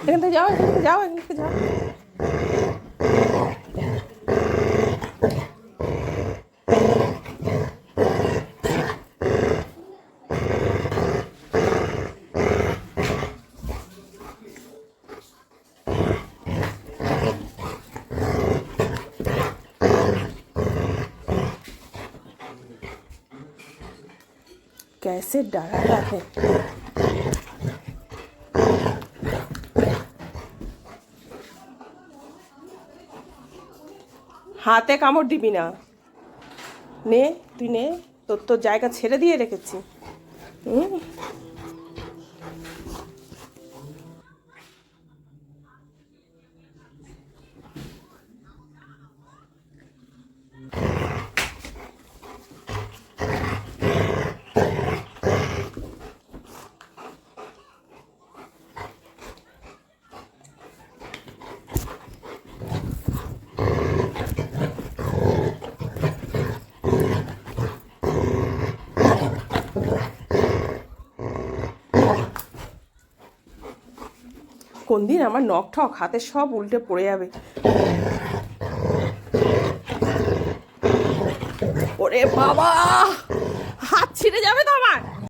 এখান থেকে যাও, এখান থেকে যাও, এখান থেকে যাও। कैसे डराता है। হাতে কামড় দিবি না, নে তুই নে, তোর তোর জায়গা ছেড়ে দিয়ে রেখেছি। কোন দিন আমার নখ ঠক হাতে সব উল্টে পড়ে যাবে। ওরে বাবা, হাত ছিঁড়ে যাবে তো আমার।